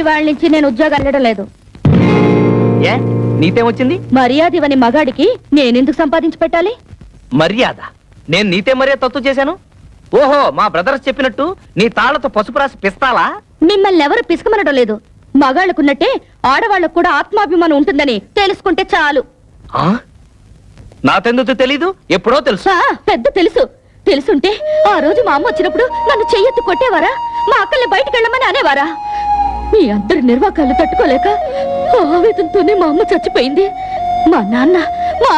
ఇవాళ నుంచి నేను ఉద్యోగం వెళ్ళడం లేదు. ఏ నీతేమొచ్చింది? మర్యాద ఇవని మగాడికి నేనెందుకు సంపాదించి పెట్టాలి? మర్యాద? నేను నీతే మర్యాద తత్తు చేశాను? ఓహో, మా బ్రదర్స్ చెప్పినట్టు నీ తాళ్లతో పసుపు రాసి పిస్తాలా? మిమ్మల్ని ఎవరు పిసుకమనడం లేదు. మగాళ్ళకున్నట్టే ఆడవాళ్ళకు కూడా ఆత్మాభిమానం ఉంటుందని తెలుసుకుంటే చాలు. నాకెందుకు తెలీదు? ఎప్పుడో తెలుసు. పెద్ద తెలుసు. తెలుసుంటే ఆ రోజు మా అమ్మ వచ్చినప్పుడు నన్ను చెయ్యెత్తి కొట్టేవారా? మా అక్కల్ని బయటకు వెళ్ళమని అనేవారా? మీ అందరి నిర్వాకాలు తట్టుకోలేక ఆవేదంతోనే మా అమ్మ చచ్చిపోయింది. మా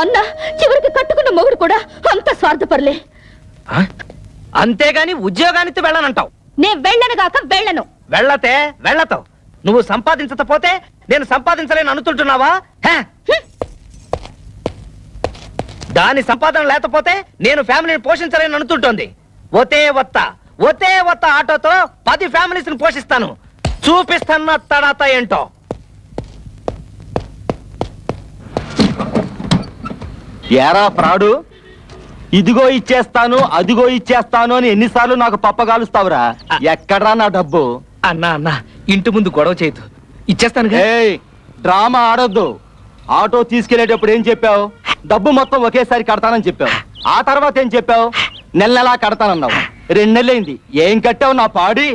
అన్న చివరికి కట్టుకున్న మొగుడు కూడా అంత స్వార్థపరలే. అంతేగాని ఉద్యోగానికి వెళ్ళనంటావు? నేను వెళ్ళను గాక వెళ్ళను. వెళ్ళతే వెళ్ళతావు. నువ్వు సంపాదించకపోతే నేను సంపాదించలేను అనుకుంటున్నావా? దాని సంపాదన లేకపోతే నేను ఫ్యామిలీని పోషించలేను అనుకుంటోంది. ఒతే వత్త ఆటోతో 10 ఫ్యామిలీస్ ని పోషిస్తాను. చూపిస్తాను తడాత ఏంటో. ఏరా ఫ్రాడు, ఇదిగో ఇచ్చేస్తాను అదిగో ఇచ్చేస్తాను అని ఎన్నిసార్లు నాకు పప్పగాలుస్తావురా? ఎక్కడ్రా నా డబ్బు? అన్నా ఇంటి ముందు గొడవ చేయదు, ఇచ్చేస్తాను. డ్రామా ఆడొద్దు. ఆటో తీసుకెళ్లేటప్పుడు ఏం చెప్పావు? డబ్బు మొత్తం ఒకేసారి కడతానని చెప్పావు. ఆ తర్వాత ఏం చెప్పావు? నెలలా కడతానన్నావు. 2 నెలలైంది, ఏం కట్టావు నా పాడి?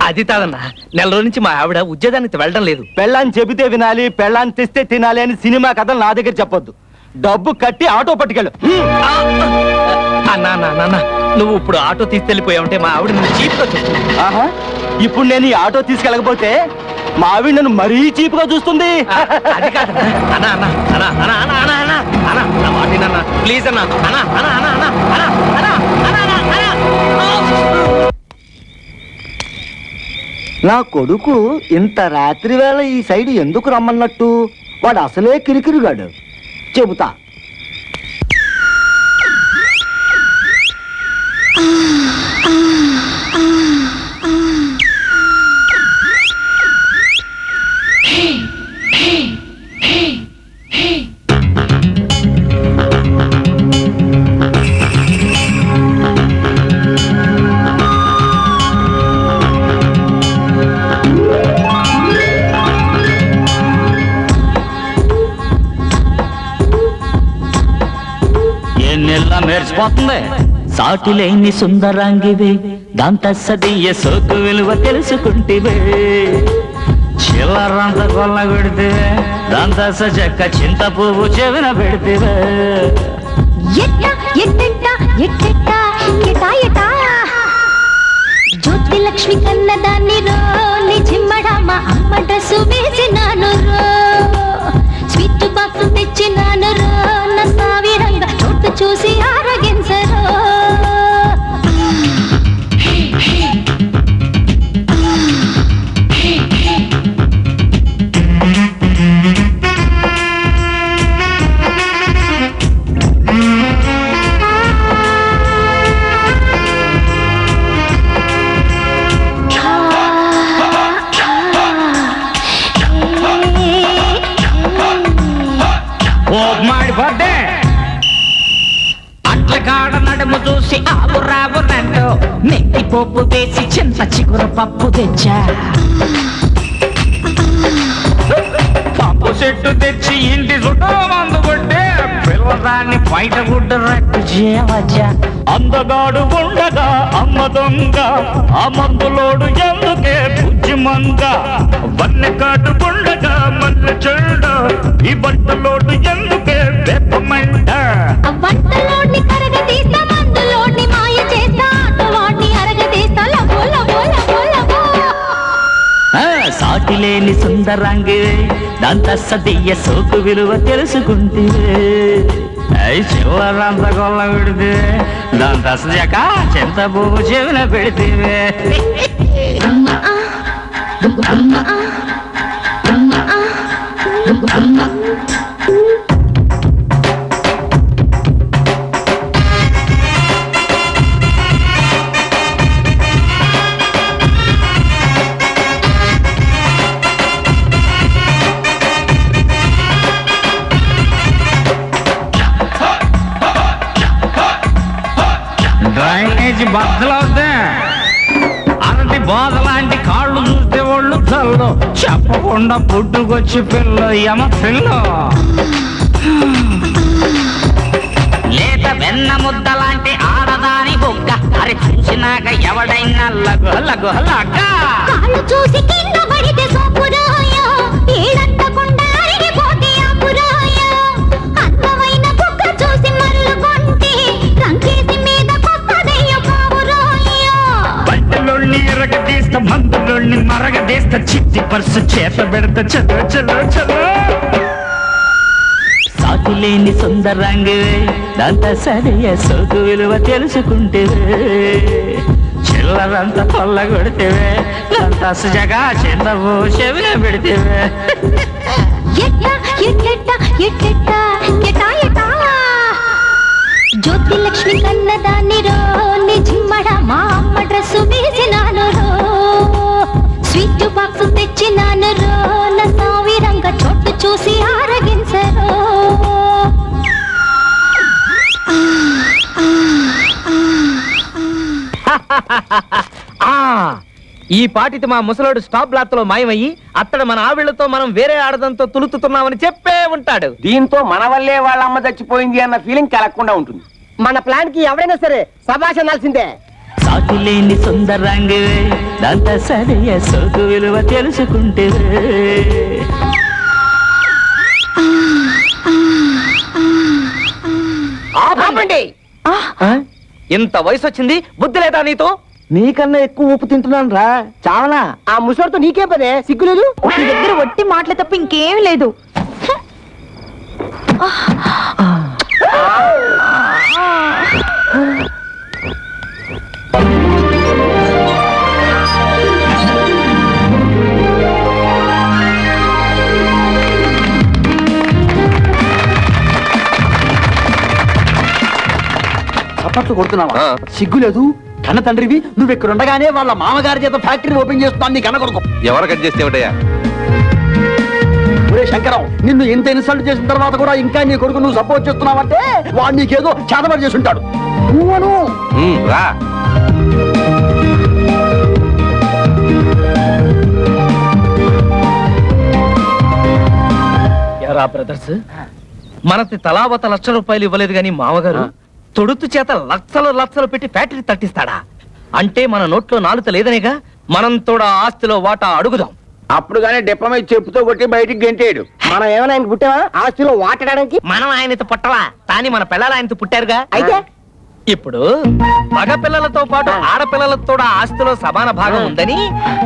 అది కాదన్నా, నెల రోజు నుంచి మా ఆవిడ ఉద్యోగానికి వెళ్ళడం లేదు. పెళ్ళాన్ని చెబితే వినాలి, పెళ్ళాన్ని తెస్తే తినాలి అని సినిమా కథలు నా దగ్గర చెప్పొద్దు. డబ్బు కట్టి ఆటో పట్టుకెళ్ళు. అన్నా నువ్వు ఇప్పుడు ఆటో తీసుకెళ్ళిపోయావుంటే మా ఆవిడ నువ్వు చీప్ గా చూస్తుంది. ఇప్పుడు నేను ఈ ఆటో తీసుకెళ్ళకపోతే మా ఆవిడ నన్ను మరీ చీప్ గా చూస్తుంది. అది కాదు ప్లీజ్ అన్నా. నా కొడుకు ఇంత రాత్రి వేళ ఈ సైడ్ ఎందుకు రమ్మన్నట్టు? వాడు అసలే కిరికిరిగాడు. చెబుతా. మెరిసిపోతుంది. సాటిలేని సుందరాంగివే, దాంతసదీయ సోకు విలువ తెలుసుకుంటివే. చిల్లరంత కొల్ల పెడితేవే, దాంతస చెక్క చింత పువ్వు చెవిన పెడితేవే. జ్యోతి లక్ష్మి కన్నదాన్ని రో, నిజిమ్మడమ్మ అమ్మ డ్రెస్సు వేసినాను రో. స్వీట్ బాక్స్ తెచ్చినాను రో, నా సావిరంగా చోటు చూసి ఆరగించరో. అట్లగాడ నడుము చూసి ఆవు రావు రండు, నెత్తి పోపు వేసి చింత చిగుర పప్పు తెచ్చా. పప్పు చెట్టు తెచ్చి ఇంటి చుట్టూ మందు కొట్టే, పిల్లదాన్ని బయట గుడ్డ రట్టు చేయవచ్చా. అందగాడు ఉండగా అమ్మ దొంగ, ఆ మందులోడు ఎందుకే బుజ్జి మంగ. వన్నె కాటు ఉండగా మల్లె చెండ, ఈ బట్టలోడు ఎందుకే వేపమంట. వంటలోని కరగతీస్తా, మందులోని మాయ చేస్తా, వాటిని అరగతీస్తా. లబో లబో లబో లబో. సాటిలేని సుందరాంగి, దాంతసదీయ సోకు విలువ తెలుసుకుంటివే. చివరంత కొల్ల పెడితే, దాంతస చెక్క చింత పువ్వు చెవిన పెడితేవే. డ్రైనేజ్ బద్దలవుతే, అరటి బోధ లాంటి కాళ్ళు చూస్తే వాళ్ళు చెప్పకుండా పుట్టుకొచ్చి పిల్ల యమ పిల్ల లేత వెన్న ముద్ద లాంటి ఆడదాని బొగ్గ అరి చూసినాక ఎవడైనా లగు లగు లగ్గ కాళ్ళు చూసి కింద పడితే సోపురాయో ఏడంతకుండా అరిగిపోతే ఆపురాయో అందమైన కుక్క చూసి మరలు కొంటే రంకేసి మీద కొత్తదయ్యో పావురాయో బట్టలోని ఎరగదీస్తా మందులోని మరగదీస్తా చిట్టి పర్సు చేత పెడతా చలో చలో చలో సాటి లేని సుందరంగే దాంతా సరియ సోకు విలువ తెలుసుకుంటే చిల్లరంతా కొల్లగొడితేవే అంతా సుజగా చిన్నవు చెవిలో పెడితేవే ఎట్ట ఎట్లెట్ట ఎట్లెట్ట ఎటా ఎటా జ్యోతి లక్ష్మి కన్నదాన్ని రో నిజిమ్మడ మా అమ్మ డ్రెస్సు వేసినాను రో స్వీట్ బాక్స్ తెచ్చినాను రో నా సావిరంగా చోటు చూసి ఆరగించరో ఆ ఈ పాటికి మా ముసలోడు స్టాప్ బ్లాక్ లో మాయమయ్యి అత్తడు మన ఆవిళ్లతో మనం వేరే ఆడదంతో తులుతుతున్నామని చెప్పే ఉంటాడు. దీంతో మన వల్లే వాళ్ళ అమ్మ చచ్చిపోయింది అన్న ఫీలింగ్ కలగకుండా ఉంటుంది. మన ప్లాన్ కి ఎవరైనా సరే సభాష అనాల్సిందే. సాటి లేని సుందరంగే దాంతా సరియ సోకు విలువ తెలుసుకుంటే ఆపండి. ఇంత వయసు వచ్చింది, బుద్ధి లేదా నీతో? నీకన్నా ఎక్కువ ఉప్పు తింటున్నాను రా చావనా. ఆ ముసలితో నీకే పదే సిగ్గులేదు. నీ దగ్గర వట్టి మాటలు తప్ప ఇంకేం లేదు. చప్పట్లు కొడుతున్నావా? సిగ్గులేదు. కన్న తండ్రివి నువ్వు ఇక్కడ ఉండగానే వాళ్ళ మామగారి చేత ఫ్యాక్టరీ ఓపెన్ చేస్తున్నాను నీ కన్న కొడుకు. ఎవరు కట్ చేస్తే ఏమిటయ్యా? ఒరే శంకరం, నిన్ను ఇంత ఇన్సల్ట్ చేసిన తర్వాత కూడా ఇంకా నీ కొడుకు నువ్వు సపోర్ట్ చేస్తున్నావంటే వాడు నీకేదో చేతబడి చేసి ఉంటాడు. నువ్వను రా. ఎరా బ్రదర్స్, మనకి తలావత ₹1,00,000 ఇవ్వలేదు గాని మామగారు తొడుతు చేత లక్షలు లక్షలు పెట్టి ఫ్యాక్టరీ తట్టిస్తాడా? అంటే మన నోట్లో నాలుక లేదనేగా. మనం తోడా ఆస్తిలో వాటా అడుగుదాం. అప్పుడు కానీ డిప్లొమా చెప్పుతో కొట్టి బయటికి గెంటేయడు. మనం ఏమైనా ఆయన పుట్టావా ఆస్తిలో వాటడానికి? మనం ఆయనతో పుట్టలా, కానీ మన పిల్లలు ఆయనతో పుట్టారుగా. అయితే ఇప్పుడు మగ పిల్లలతో పాటు ఆడపిల్లలతో ఆస్తిలో సమాన భాగం ఉందని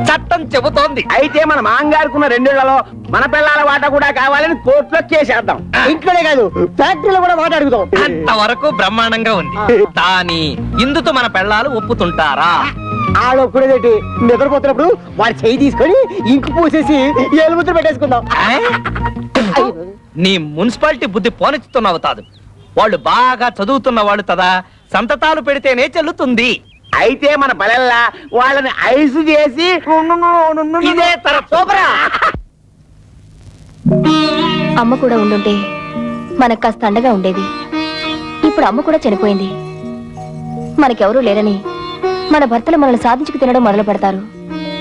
చట్టం చెబుతోంది. అయితే మన మాంగారుకున్న 2 మన పిల్లల వాట కూడా కావాలని కోర్టులో కేసేద్దాం. ఇంట్లోనే కాదు ఫ్యాక్టరీలో కూడా వాట అడుగుదాం. అంతవరకు బ్రహ్మాండంగా ఉంది. కానీ ఇందుతో మన పిల్లలు ఒప్పుతుంటారా? ఆడొక్కడేటి నిద్రపోతున్నప్పుడు వాడి చేయి తీసుకొని ఇంకు పూసేసి ఏలుముద్ర పెట్టేసుకుందాం. నీ మున్సిపాలిటీ బుద్ధి పోనెచ్చుతున్నావు తాదు. వాళ్ళు బాగా చదువుతున్న వాళ్ళు కదా, సంతతాలు పెడితేనే చెల్లుతుంది. అయితే మన పిల్లల వాళ్ళని ఐసు చేసి ఇదే సూపరా. అమ్మ కూడా ఉండుంటే మనకు కాస్త అండగా ఉండేది. ఇప్పుడు అమ్మ కూడా చనిపోయింది. మనకెవరూ లేరని మన భర్తలు మనల్ని సాధించుకు తినడం మొదలు పెడతారు.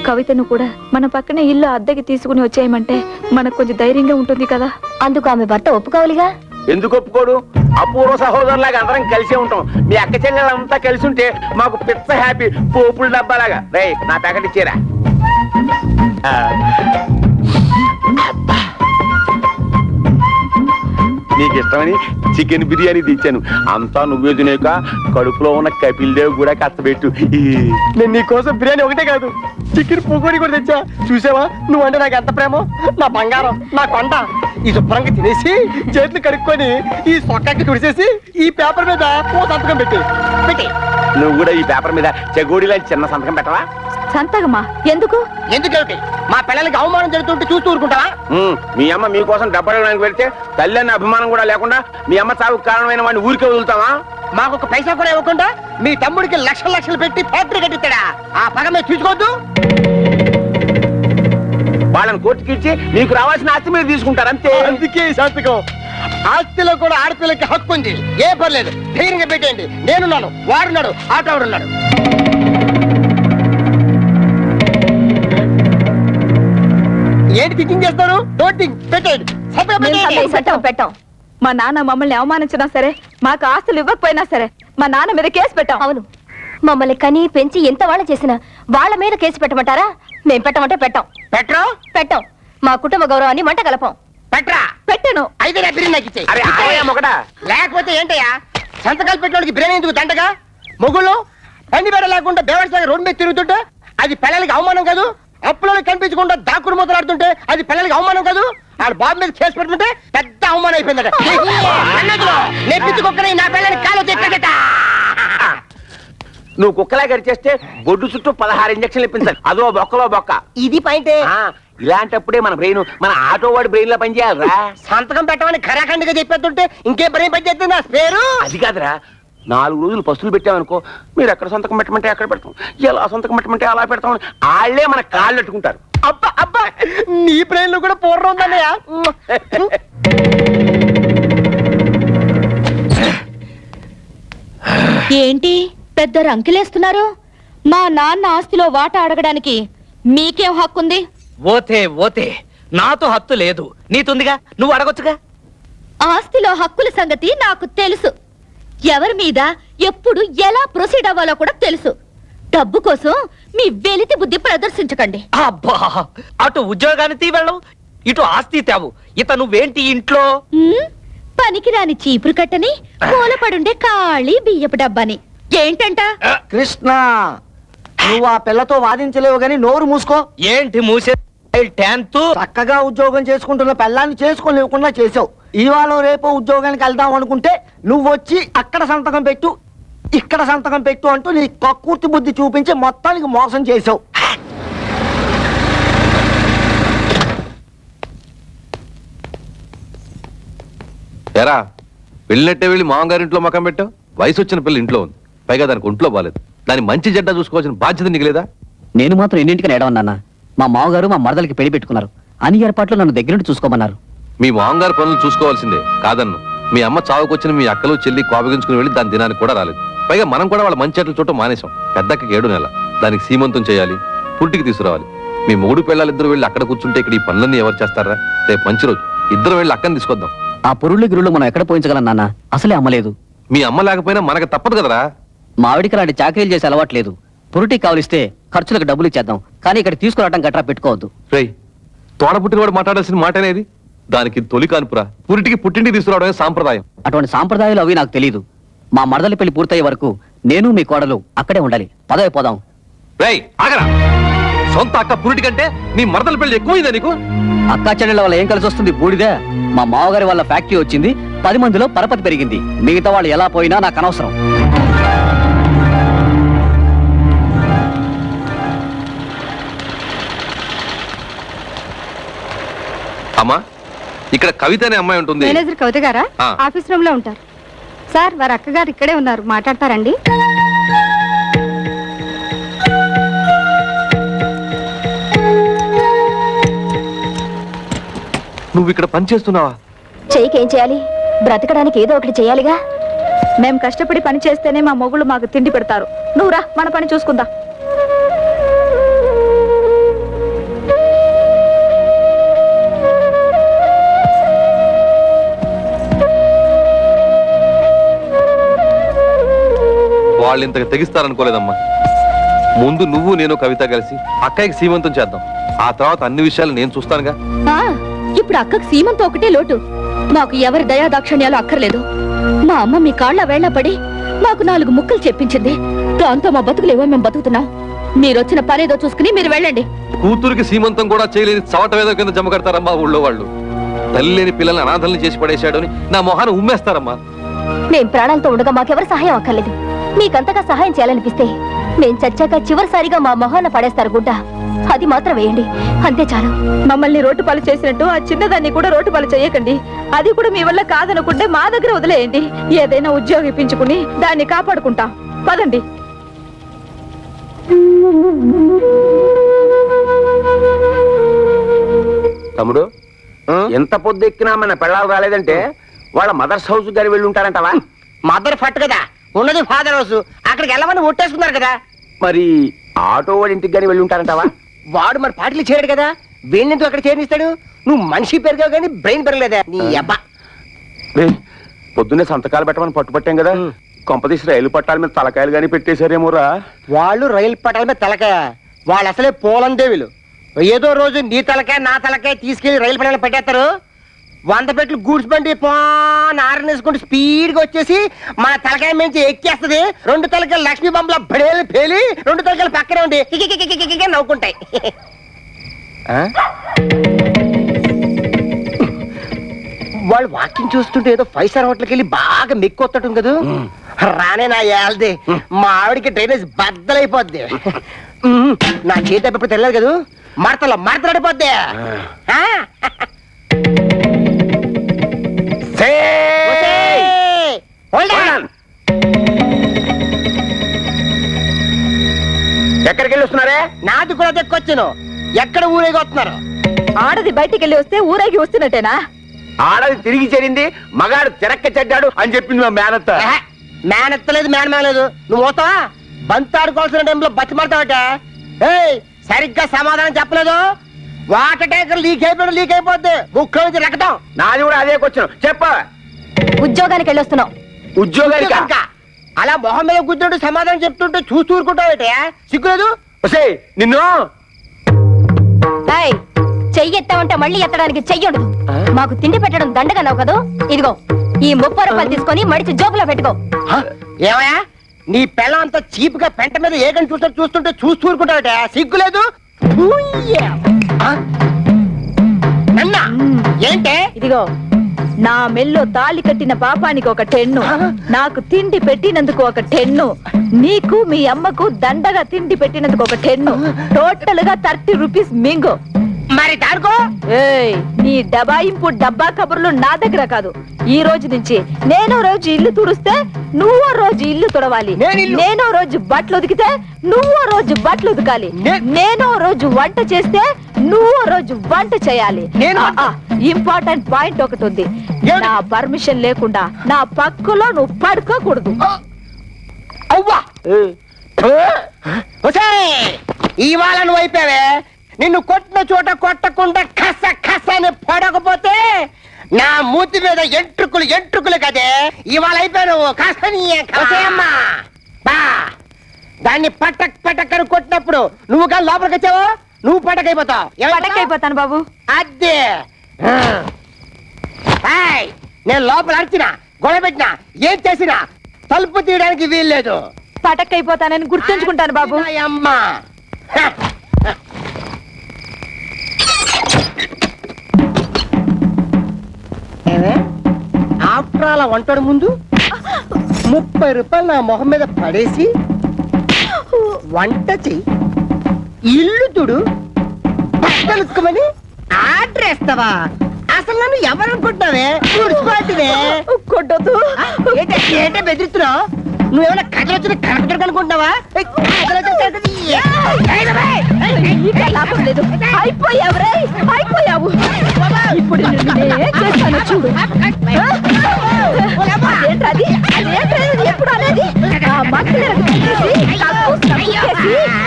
కవితను కూడా మన పక్కనే ఇల్లు అద్దెకి తీసుకుని వచ్చేయమంటే మనకు కొంచెం ధైర్యంగా ఉంటుంది కదా. అందుకు ఆమె భర్త ఒప్పుకోవాలిగా. ఎందుకు ఒప్పుకోడు? అపూర్వ సహోదరులాగా అందరం కలిసే ఉంటాం. మీ అక్క చెల్లెలంతా కలిసి ఉంటే మాకు పిచ్చ హ్యాపీ. పోపుల డబ్బాలాగా. రే నా ప్యాకెట్ ఇచ్చేరా. నీకు ఇష్టమని చికెన్ బిర్యానీ తెచ్చాను. అంతా నువ్వే తినేక కడుపులో ఉన్న కపిల్ దేవ్ కూడా కష్టపెట్టు. నేను నీ కోసం బిర్యానీ ఒకటే కాదు చికెన్ పూకోడి కూడా తెచ్చా. చూసావా నువ్వంటే నాకు ఎంత ప్రేమో. నా బంగారం, నా కొండ. ఈ శుభ్రంగా తినేసి చేతులు కడుక్కొని ఈ సొక్కకి తుడిచేసి ఈ పేపర్ మీద ఓ సంతకం పెట్టి. నువ్వు కూడా ఈ పేపర్ మీద చెగోడిలా చిన్న సంతకం పెట్టవా? సంతకమా? ఎందుకు? ఎందుకంటే మా పిల్లలకి అవమానం జరుగుతుంటే చూస్తూ ఊరుకుంటావా? మీ అమ్మ మీకోసం డబ్బడానికి పెడితే తల్లి అన్న అభిమానం కూడా లేకుండా మీ అమ్మ చావుకు కారణమైన వాడిని ఊరికే వదులుతావా? మాకు ఒక పైసా కూడా ఇవ్వకుండా మీ తమ్ముడికి లక్షలు లక్షలు పెట్టి ఫ్యాక్టరీ కట్టిస్తాడా? ఆ పగ మేము చూసుకోవద్దు. వాళ్ళని కోర్టుకి ఇచ్చి మీకు రావాల్సిన ఆస్తి మీరు తీసుకుంటారు అంతే. అందుకే ఈ సంతకం. ఆస్తిలో కూడా ఆడపిల్లకి హక్కు ఉంది. ఏ పర్లేదు, ధైర్యంగా పెట్టేయండి. నేనున్నాను, వాడున్నాడు, ఆటవాడున్నాడు. ఏంటి థింకింగ్ చేస్తారు? డోంట్ థింక్, పెట్టండి. సంతకం పెట్టండి. పెట్టాం. మా నాన్న మమ్మల్ని అవమానించినా సరే, మాకు ఆస్తులు ఇవ్వకపోయినా సరే, మా నాన్న మీద కేసు పెట్టాం. అవును, మమ్మల్ని కని పెంచి ఎంత వాళ్ళ చేసినా వాళ్ళ మీద కేసు పెట్టమంటారా? మేం పెట్టమంటే పెట్టాం. పెట్టరు? పెట్టాం. మా కుటుంబ గౌరవాన్ని మంట కలపం. పెట్టరా? పెట్టాను. అయితే నా బిర్యానీ నాకు ఇచ్చేయ్. అరే ఆగయ్యా మొగడా. లేకపోతే ఏంటయ్యా, సంతకాలు పెట్టడానికి బిర్యానీ ఎందుకు దండగా? మొగుళ్ళు పని బెడ లేకుండా బేవర్సాగా రోడ్డు మీద తిరుగుతుంటే అది పిల్లలకి అవమానం కాదు? అప్పులలో కనిపించకుండా దాక్కుడు మొదలాడుతుంటే అది పిల్లలకి అవమానం కాదు? ఆడ బాబు మీద కేసు పెట్టుకుంటే పెద్ద అవమానం అయిపోయిందట. నెప్పించుకొక్కనే నా పిల్లని కాలు తెచ్చట. నువ్వు కుక్కలా గరిచేస్తే బొడ్డు చుట్టూ 16 ఇంజక్షన్లు ఇప్పించాలి. అదో బొక్కలో బొక్క. ఇది పాయింటే. ఇలాంటప్పుడే మన బ్రెయిన్ మన ఆటో వాడి బ్రెయిన్ లా పనిచేయాలరా. సంతకం పెట్టమని ఖరాఖండిగా చెప్పేస్తుంటే ఇంకే బ్రెయిన్ పనిచేస్తుంది నా పేరు. అది కాదురా, 4 రోజులు పస్తులు పెట్టామనుకో, మీరు ఎక్కడ సంతకం పెట్టమంటే అక్కడ పెడతాం, ఎలా సంతకం పెట్టమంటే అలా పెడతాం, వాళ్ళే మన కాళ్ళు పెట్టుకుంటారు. అబ్బా అబ్బా, నీ బ్రెయిన్ లో కూడా పూర్వం ఉందన్నయ్య. ఏంటి పెద్ద రంకిలేస్తున్నారు? మా నాన్న ఆస్తిలో వాటా అడగడానికి మీకేం హక్కుంది? ఓతే ఓతే, నాతో హత్తు లేదు, నీతుందిగా, నువ్వు అడగొచ్చుగా. ఆస్తిలో హక్కుల సంగతి నాకు తెలుసు. ఎవరి మీద ఎప్పుడు ఎలా ప్రొసీడ్ అవ్వాలో కూడా తెలుసు. డబ్బు కోసం మీ వెలితి బుద్ధి ప్రదర్శించకండి. అబ్బా, అటు ఉద్యోగాన్ని తీవెళ్ళం, ఇటు ఆస్తి తేవు. ఇత నువ్వేంటి ఇంట్లో? పనికిరాని చీపురు కట్టని, పూలపడుండే ఖాళీ బియ్యపు డబ్బాని. ఏంటంట? కృష్ణ, నువ్వు ఆ పిల్లతో వాదించలేవు గాని నోరు మూసుకో. ఏంటి మూసే? 10th చక్కగా ఉద్యోగం చేసుకుంటున్న పిల్లాన్ని చేసుకోలేకుండా చేసావు. ఇవాళ రేపు ఉద్యోగానికి వెళ్దాం అనుకుంటే నువ్వు వచ్చి అక్కడ సంతకం పెట్టు, ఇక్కడ సంతకం పెట్టు అంటూ నీ కక్కుర్తి బుద్ధి చూపించి మొత్తానికి మోసం చేసావు. ఎరా వెళ్ళినట్టే వెళ్ళి మామగారింట్లో మకం పెట్టావు. వయసు వచ్చిన పిల్ల ఇంట్లో ఉంది, పైగా దానికి ఒంట్లో బాలేదు. దాని మంచి జడ్డ చూసుకోవాల్సిన బాధ్యత నీకు లేదా? నేను మాత్రం ఎన్నింటికని ఏడవన్నా. మా మామగారు మా మరదలకి పెళ్లి పెట్టుకున్నారు. అన్ని ఏర్పాట్లు నన్ను దగ్గర నుండి చూసుకోమన్నారు. మీ మామగారు పనులు చూసుకోవాల్సిందే కాదన్ను. మీ అమ్మ చావుకొచ్చిన మీ అక్కలు చెల్లి కోపగించుకుని వెళ్ళి దాని దినానికి కూడా రాలేదు. పైగా మనం కూడా వాళ్ళ మంచి చెట్లు చూడటం మానేశాం. పెద్దక్కకి 7 నెలల, దానికి సీమంతం చేయాలి, పుట్టికి తీసుకురావాలి. మీ 3 పిల్లలిద్దరు వెళ్ళి అక్కడ కూర్చుంటే ఇక్కడ ఈ పనులన్నీ ఎవరు చేస్తారా? రేపు మంచి రోజు, ఇద్దరు వెళ్ళి అక్కని తీసుకొద్దాం. ఆ పురుళ్ళు గిరుళ్ళు మనం ఎక్కడ పోయించగలం నాన్న? అసలే అమ్మలేదు. మీ అమ్మ లేకపోయినా మనకు తప్పదు కదరా. మా ఆవిడికి అలాంటి చాకరీలు చేసే అలవాట్లేదు. పురుటి కావలిస్తే ఖర్చులకు డబ్బులు ఇచ్చేద్దాం, కానీ ఇక్కడ తీసుకురావడం గట్రా పెట్టుకోవద్దు. రేయ్, తోడ పుట్టినవాడు మాట్లాడాల్సిన మాట అనేది. దానికి తొలి కానుపురా, పురిటికి పుట్టింటికి తీసుకురావడమే సాంప్రదాయం. అటువంటి సాంప్రదాయాలు అవి నాకు తెలియదు. మా మరదలి పెళ్లి పూర్తయ్యే వరకు నేను మీ కోడలు అక్కడే ఉండాలి. పదవి పోదాం. రేయ్ ఆగరా, సొంత అక్క పురిటి కంటే నీ మరదల పెళ్లి ఎక్కువైందా నీకు? అక్కా చెల్లెళ్ళ వల్ల ఏం కలిసి వస్తుంది? బూడిదే. మా మామగారి వల్ల ఫ్యాక్టరీ వచ్చింది, 10 మందిలో పరపతి పెరిగింది. మిగతా వాళ్ళు ఎలా పోయినా నాకు అనవసరం. అమ్మా, ఇక్కడ కవిత అనే అమ్మాయి ఉంటుంది. మేనేజర్ కవిత గారా? ఆ. ఆఫీస్ రూమ్ లో ఉంటారు సార్. వారి అక్కగారు ఇక్కడే ఉన్నారు, మాట్లాడతారండి. నువ్వు ఇక్కడ పని చేస్తున్నావా? చెయ్యికేం చేయాలి? బ్రతకడానికి ఏదో ఒకటి చేయాలిగా. మేం కష్టపడి పని చేస్తేనే మా మొగుళ్ళు మాకు తిండి పెడతారు. నువ్వు రా, మన పని చూసుకుందా. వాళ్ళు ఇంతకు తెగిస్తారనుకోలేదమ్మా. ముందు నువ్వు నేను కవిత కలిసి అక్కయ్యకి సీమంతం చేద్దాం. ఆ తర్వాత అన్ని విషయాలు నేను చూస్తానుగా. ఇప్పుడు అక్కకు సీమంతో ఒకటే లోటు. మాకు ఎవరి దయా దాక్షణ్యాలు అక్కర్లేదు. మా అమ్మ మీ కాళ్ళ వేళ్ల పడి మాకు 4 ముక్కలు చెప్పించింది. దాంతో మా బతుకులేవో మేము బతుకుతున్నాం. మీరొచ్చిన పనేదో చూసుకుని మీరు వెళ్ళండి. కూతురికి సీమంతం కూడా చేయలేని చవట వేద కింద జమ కడతారమ్మా ఊళ్ళో వాళ్ళు. తల్లి లేని పిల్లల్ని అనాథల్ని చేసి పడేశాడు అని నా మొహాన్ని ఉమ్మేస్తారమ్మా. మేం ప్రాణాలతో ఉండగా మాకెవరు సహాయం అక్కర్లేదు. మీకంతగా సహాయం చేయాలనిపిస్తే మేం చచ్చాక చివరిసారిగా మా మొహాన పడేస్తారు గుడ్డ. అది మాత్రం వేయండి, అంతే చాలు. మమ్మల్ని రోడ్డు పాలు చేసినట్టు ఆ చిన్నదాన్ని కూడా రోడ్డు పాలు చేయకండి. అది కూడా మీ వల్ల కాదనుకుంటే మా దగ్గర వదిలేయండి. ఏదైనా ఉద్యోగం ఇప్పించుకుని దాన్ని కాపాడుకుంటాం. పదండి. తమ్ముడు, ఎంత పొద్దు ఎక్కినా మన పెళ్ళాలు రాలేదంటే వాళ్ళ మదర్స్ హౌస్ గారి వెళ్ళి ఉంటారంటవా? మదర్ ఫట్ కదా, ఉన్నది ఫాదర్ హౌస్. అక్కడికి వెళ్ళమని ఒట్టేసుకున్నారు కదా. మరి ఆటో వాడి ఇంటికి గాని వెళ్ళి ఉంటారంటవా? వాడు మరి పార్టీలు చేయడు కదా, వీళ్ళెందుకు అక్కడ చేరిస్తాడు? నువ్వు మనిషి పెరిగావు కానీ బ్రెయిన్ పెరగలేదా నీ అబ్బా? రేయ్, పొద్దున్నే సంతకాలు పెట్టమని పట్టుపట్టాం కదా, కొంపదీసి రైలు పట్టాల మీద తలకాయలు గానీ పెట్టేశారేమోరా. వాళ్ళు రైలు పట్టాల మీద తలకాయ, వాళ్ళు అసలే పోలందేవులు. ఏదో రోజు నీ తలకాయ నా తలకాయ తీసుకెళ్లి రైలు పట్టాల పెట్టేస్తారు. 100 పెట్లు గూడ్స్ బండి ఆరనేసుకుంటూ స్పీడ్ గా వచ్చేసి మన తలకాయ మించి ఎక్కేస్తుంది. 2 తలకాయలు లక్ష్మీ బొమ్మల బడేలు పేలి 2 తలకాయలు పక్కనే ఉండి కికికికికికికి నవ్వుకుంటాయి. వాళ్ళు వాకింగ్ చూస్తుంటే ఏదో 5 స్టార్ హోటల్కి వెళ్ళి బాగా మెక్కొత్తటం కదా. రానే నా ఏల్ది, మా ఆవిడికి డ్రైనేజ్ బద్దలైపోద్ది. నా చేతి ఎప్పుడు తెలియదు కదా, మడతలాడిపోద్ది. ఎక్కడికి వెళ్ళి వస్తున్నారే? నాది కూడా దక్కొచ్చాను. ఎక్కడ ఊరేగి వస్తున్నారు? ఆడది బయటికి వెళ్ళి వస్తే ఊరేగి వస్తున్నట్టేనా? ఆడది తిరిగి చేరింది, మగాడు తిరక్క చెడ్డాడు అని చెప్పింది మా మేనత్త. మేనెత్తలేదు, మేనమేలేదు. నువ్వు పోతావా? బంతాడుకోవాల్సిన టైంలో బతిమాడతావట. ఏయ్, సరిగ్గా సమాధానం చెప్పలేదు. వాటర్ ట్యాంకర్ లీక్ అయిపోద్ది. ముక్కలో నుంచి రకటం. నాది కూడా అదే క్వశ్చన్. చెప్ప. ఉద్యోగానికి వెళ్ళొస్తున్నావు. ఉద్యోగానికి అలా మొహం మీద కూర్చుంటూ సమాధానం చెప్తుంటే చూస్తూ ఊరుకుంటావట. సిగ్గులేదు? నిన్ను చెయ్యెత్తామంటే మళ్ళీ ఎత్తడానికి చెయ్యడు. మాకు తిండి పెట్టడం దండగన్నావు కదా, ఇదిగో ఈ 30 రూపాయలు తీసుకొని మడిచి జోబులో పెట్టుకో. ఏమయ్యా, నీ పిల్లం అంతా చీప్ గా పెంట మీద ఏగని చూస్తుంటే చూస్తూ ఊరుకుంటావట. సిగ్గులేదు? నన్నా ఏంటే? ఇదిగో నా మెల్లో తాళి కట్టిన పాపానికి ఒక 10, నాకు తిండి పెట్టినందుకు ఒక 10, నీకు మీ అమ్మకు దండగా తిండి పెట్టినందుకు ఒక 10, టోటల్ గా 30 రూపీస్ మింగు. మరి దాడుకో. ఏయ్, నీ డబాయింపు డబ్బా కబుర్లు నా దగ్గర కాదు. ఈ రోజు నుంచి నేనో రోజు ఇల్లు తుడిస్తే నువ్వో రోజు ఇల్లు తుడవాలి. నేనో రోజు బట్టలు ఉతికితే నువ్వో రోజు బట్టలు ఉతకాలి. నేనో రోజు వంట చేస్తే నువ్వో రోజు వంట చేయాలి. ఇంపార్టెంట్ పాయింట్ ఒకటి ఉంది. నా పర్మిషన్ లేకుండా నా పక్కలో నువ్వు పడుకోకూడదు. అవ్వా, ఇవాళ నువ్వు అయిపోయావే. నిన్ను కొట్టిన చోట కొట్టకుండా కస అని పడకపోతే నా మూతి మీద ఎంట్రుకులు కదే. ఇవాళ అయిపోయాను. కసమ్మా బా, దాన్ని పట్టకని కొట్టినప్పుడు నువ్వు కానీ లోపలికి వచ్చావో నువ్వు పటకైపోతాను బాబు. అదే నేను లోపల అరిచినా, గొడవ పెట్టినా, ఏం చేసినా తలుపు తీయడానికి వీల్లేదు. పటకైపోతానని గుర్తుంచుకుంటాను బాబు. అమ్మా, ఆఫ్టర్ ఆల్ వంటడు ముందు 30 రూపాయలు నా మొహం మీద పడేసి వంట చెయ్యి, ఇల్లు తుడు, బట్టలుక్కమని ఆర్డర్ వేస్తావా? అసలు నన్ను ఎవరు అనుకుంటున్నావే? కొట్టదు. ఏంటే బెదిరిస్తున్నావు? నువ్వేమైనా కథలు వచ్చిన కనపడరు అనుకుంటున్నావా? అయిపోయావు. ఇప్పుడు చేస్తాను చూడు. ఎప్పుడు అనేది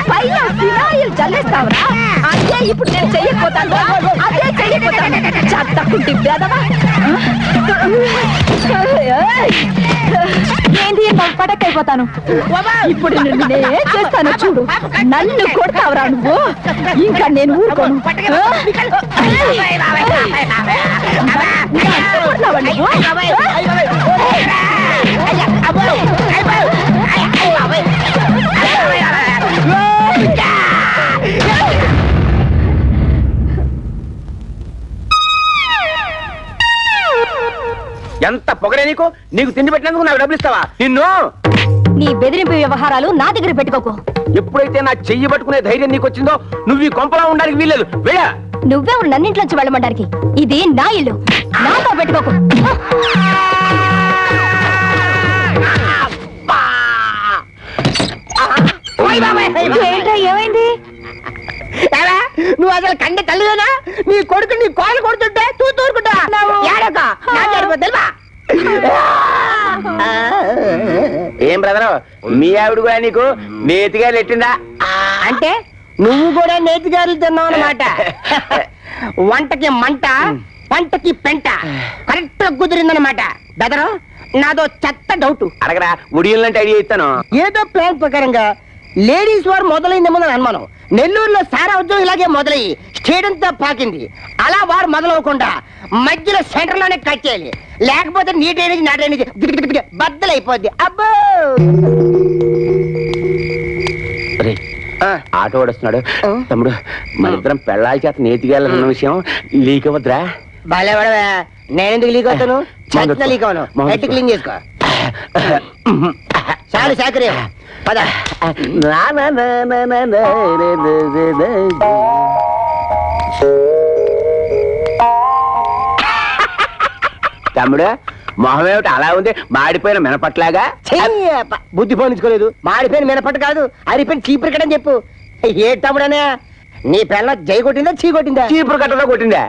పైన ఫినాయిల్ చల్లేస్తావరా? అదే ఇప్పుడు నేను చెయ్యకపోతాను. అదే చెయ్యకపోతాను. చట్టకుంటి బెదవా. ఏంటి పడకైపోతాను. ఇప్పుడు నేనే చేస్తాను చూడు. నన్ను కొడతావురా నువ్వు? ఇంకా నేను ఊరుకోను. ఎంత పొగరే నీకు? నీకు తిండి పెట్టినందుకు నాకు డబ్బులు ఇస్తావా? నిన్ను నీ బెదిరింపు వ్యవహారాలు నా దగ్గర పెట్టుకోకు. ఎప్పుడైతే నా చెయ్యి పట్టుకునే ధైర్యం నీకు వచ్చిందో నువ్వు ఈ కొంపలా ఉండడానికి వీల్లేదు. వెళ్ళా. నువ్వే నన్నింట్లోంచి వెళ్ళమంటానికి. ఇది నా ఇల్లు, నాతో పెట్టుకోకు. ఏమైంది? నువ్వు అసలు కంటే తల్లిదేనా? నీ కొడుకు నీ కోళ్ళు కొడుతుంటే తూరుకుంటా. ఏం బ్రదరు, మీ ఆవిడ కూడా నీకు నేతిగా నెట్టిందా? అంటే నువ్వు కూడా నేతి గారెలు తిన్నావు అన్నమాట. వంటకి మంట, పంటకి పెంట కరెక్ట్ గా కుదిరిందన్నమాట. బెదరు నాదో చెత్త డౌట్. అడగరా ఉడియల్లంటే ఐడియా ఇస్తాను. ఏదో ప్లాన్ ప్రకారంగా లేడీస్ వారు మొదలైందేమో అని అనుమానం. నెల్లూరులో సారా ఉద్యోగం ఇలాగే మొదలయ్యి స్టేట్ అంతా పాకింది. అలా వారు మొదలవకుండా మధ్యలో సెంటర్ లోనే కట్ చేయాలి. లేకపోతే నీ డ్రైనేజ్ నా డ్రైనేజ్ బద్దలైపోద్ది. అబ్బో ఆటో వస్తున్నాడు. తమ్ముడు మన ఇద్దరం పెళ్ళాల చేత నేతికెళ్ళన్న విషయం లీక్ అవ్వద్రా. బాలే పడవా, నేనెందుకు లీక్ అవుతాను? చచ్చిన లీక్ అవను. హెడ్ క్లీన్ చేసుకో. చాలు సాకర్యం పద. తమ్ముడు మొహం ఏమిటి అలా ఉంది? మాడిపోయిన మినపట్లాగా. బుద్ధి పోనించుకోలేదు. మాడిపోయిన మినపట్టు కాదు, అరిపోయిన చీపురు కట్టని చెప్పు. ఏ తమ్ముడనే నీ పిల్ల జై కొట్టిందా చీ కొట్టిందా? చీపురు కట్టలో కొట్టిందా?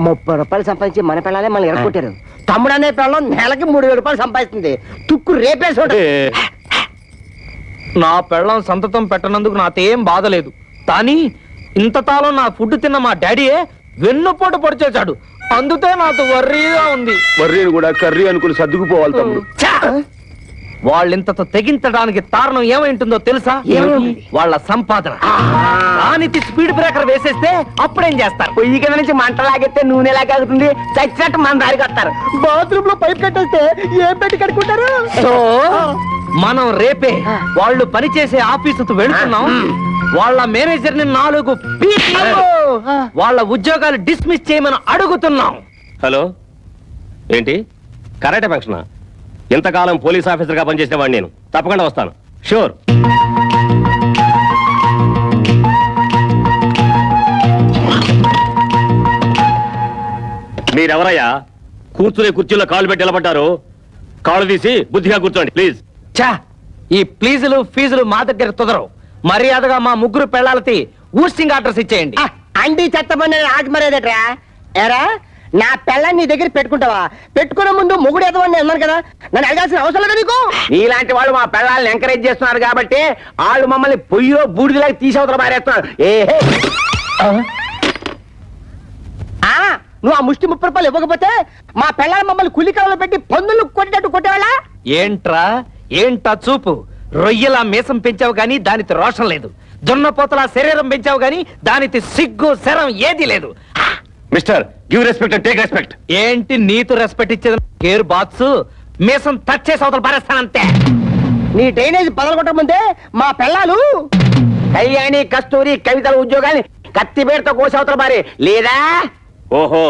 30 రూపాయలు సంపాదించి మన పిల్లలే మళ్ళీ ఎరగొట్టారు. తమ్ముడు అనే పిల్లం నెలకి 3000 రూపాయలు సంపాదిస్తుంది. తుక్కు రేపేసి నా పెళ్ళం సంతతం పెట్టనందుకు నాకేం బాధ లేదు, కానీ ఇంతకాలం నా ఫుడ్ తిన్న మా డాడీయే వెన్నుపోటు పొడిచేశాడు. అందుకే నాకు వర్రీగా ఉంది. వర్రీని కూడా కర్రీ అనుకుని సర్దుకుపోవాలి తమ్ముడు. వాళ్ళింతతో తెగించడానికి కారణం ఏమైంటుందో తెలుసా? వాళ్ళ సంపాదన. దానికి స్పీడ్ బ్రేకర్ వేసేస్తే అప్పుడేం చేస్తారు? పొయ్యి కింద నుంచి మంట లాగెత్తే నూనె లాగుతుంది. చచ్చినట్టు మన దారికి వస్తారు. బాత్రూమ్ లో పైప్ కట్టేస్తే ఏం పెట్టి కట్టుకుంటారు? సో మనం రేపే వాళ్ళు పనిచేసే ఆఫీసుకు వెళ్తున్నాం. వాళ్ళ మేనేజర్ ని 4 పీకి వాళ్ళ ఉద్యోగాలు డిస్మిస్ చేయమని అడుగుతున్నాం. హలో, ఏంటి కరాటే ఫంక్షనా? ఇంతకాలం పోలీస్ ఆఫీసర్ గా పనిచేసేవాడిని నేను. తప్పకుండా వస్తాను, షూర్. మీరెవరయ్యా? కూర్చునే కుర్చీలో కాళ్ళు పెట్టి నిలబడ్డారు. కాళ్ళు తీసి బుద్ధిగా కూర్చోండి ప్లీజ్. చా, ఈ ప్లీజులు ఫీజులు మా దగ్గర కుదరవు. మర్యాదగా మా ముగ్గురు పెళ్ళాలకి ఊస్టింగ్ ఆర్డర్స్ ఇచ్చేయండి. అండి చెత్త పని ఆట మరేదట్రా. ఎరా నా పిల్లని నీ దగ్గర పెట్టుకుంటావా? పెట్టుకునే ముందు మొగుడు ఎదవని అన్నాను కదా, నన్ను అడగాల్సిన అవసరం లేదా నీకు? నీలాంటి వాళ్ళు మా పిల్లల్ని ఎంకరేజ్ చేస్తున్నారు కాబట్టి వాళ్ళు మమ్మల్ని పొయ్యిలో బూడిదలాగా తీసవతల మారేస్తున్నారు. నువ్వు ఆ ముష్టి 30 రూపాయలు ఇవ్వకపోతే మా పిల్లలు మమ్మల్ని కులికాలలో పెట్టి పందులు కొట్టేటట్టు కొట్టేవాళ్ళ? ఏంటా చూపు? రొయ్యలా మీసం పెంచావు గాని దానికి రోషం లేదు. దున్నపోతలా శరీరం పెంచావు గాని దానికి సిగ్గు శరం ఏది లేదు. Mister, give respect and take respect. ఏంటి నీతు రెస్పెక్ట్ ఇచ్చేది? కేర్ బాక్స్ మీసం టచ్ చేసి అవతల పారేస్తానంతే. నీ డ్రైనేజ్ పగలగొట్టమంటే మా పిల్లలు కళ్యాణి, కస్తూరి, కవితల ఉద్యోగాన్ని కత్తిపేటతో కోసవతల మారే లేదా? ఓహో,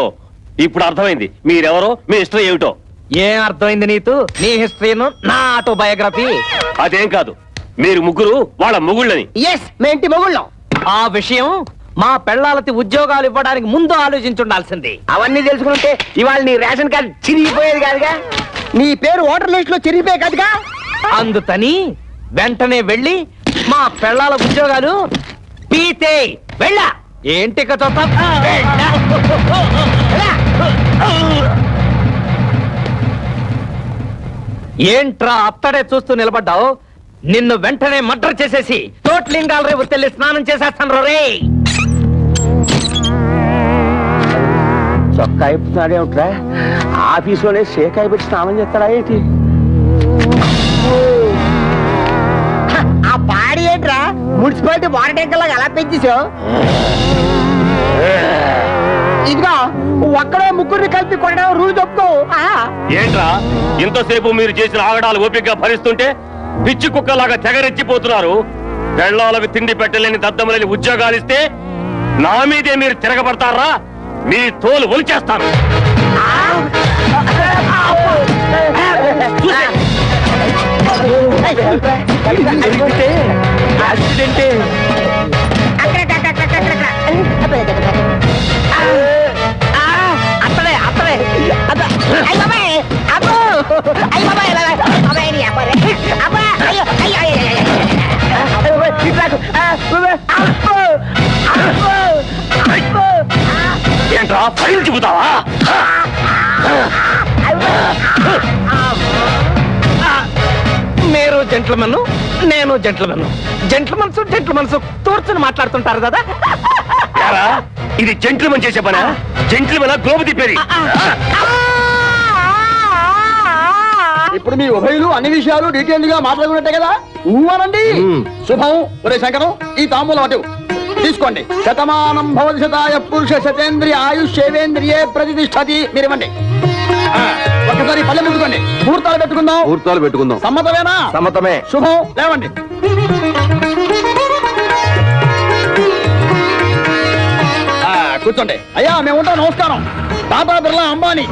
ఇప్పుడు అర్థమైంది మీరెవరో, మీ హిస్టరీ ఏమిటో. ఏం అర్థమైంది నీతు? నీ హిస్టరీను నా ఆటోబయోగ్రఫీ. అదేం కాదు, మీరు ముగ్గురు వాళ్ళ మొగుళ్ళని. ఎస్, మీ ఇంటి మొగుళ్ళం. ఆ విషయం మా పెళ్ళాలకి ఉద్యోగాలు ఇవ్వడానికి ముందు ఆలోచించుండాల్సింది. అవన్నీ తెలుసుకుంటే ఇవాళ నీ రేషన్ కార్డు చిరిగిపోయేది కాదుగా. నీ పేరు ఓటర్ లిస్ట్ లో చిరిగిపోయే కాదుగా. అందుకని వెంటనే వెళ్ళి మా పెళ్ళాల ఉద్యోగాలు పీతే వెళ్ళా. ఏంటి ఏంట్రా అత్తడే చూస్తూ నిలబడ్డావు? నిన్ను వెంటనే మర్డర్ చేసేసి తోట్లింగాల రేపు తెల్లి స్నానం చేసేస్తాను రే. చొక్కా అయిపోతున్నాడేమిట్రా? ఆఫీసులోనే షేకాయ పెట్టి స్నానం చేస్తాడా ఏంటి? ఆ పాడి ఏంట్రా మున్సిపాలిటీ వాటర్ ట్యాంకర్ లాగా ఎలా పెంచేసావు? ఇదిగో ఒక్కడే ముగ్గురిని కలిపి కొట్టడం రూల్ తప్పు. ఏంట్రా ఇంతసేపు మీరు చేసిన ఆగడాలు ఓపికగా భరిస్తుంటే పిచ్చి కుక్కలాగా తెగరెచ్చిపోతున్నారు. పెళ్ళాలకు తిండి పెట్టలేని దద్దమలని ఉద్యోగాలు ఇస్తే నా మీదే మీరు తిరగబడతారా? మీ తోలు ఒలిచేస్తాను. యాక్సిడెంటే. ఏంట్రా ఫైల్ చెబుతావా? మీరు జెంట్లమెన్, నేను జెంట్లమన్స్ తోర్చుని మాట్లాడుతుంటారు కదా. యారా, ఇది జెంట్లమన్ చేసే పనా? జెంట్లమన్ గ్లోబు తిప్పేది. ఇప్పుడు మీ ఉభయులు అన్ని విషయాలు డీటెయిల్ గా మాట్లాడుకున్నట్టే కదా? ఊహనండి. శుభం. ఒరే శంకరం, ఈ తాంబూలం అటు తీసుకోండి. శతమానం భవతి శతాయ పురుష శతేంద్రియ ఆయుష్యేంద్రియే ప్రతిష్టతి. మీరు ఇవ్వండి. ఒక్కసారి పల్లె పెట్టుకోండి. ముహూర్తాలు పెట్టుకుందాం. ముహూర్తాలు పెట్టుకుందాం. సమ్మతమేనా? సమ్మతమే. శుభం. లేవండి. కూర్చోండి. అయ్యా మేము ఉంటాం. నమస్కారం. టాటా బిర్లా అంబానీ.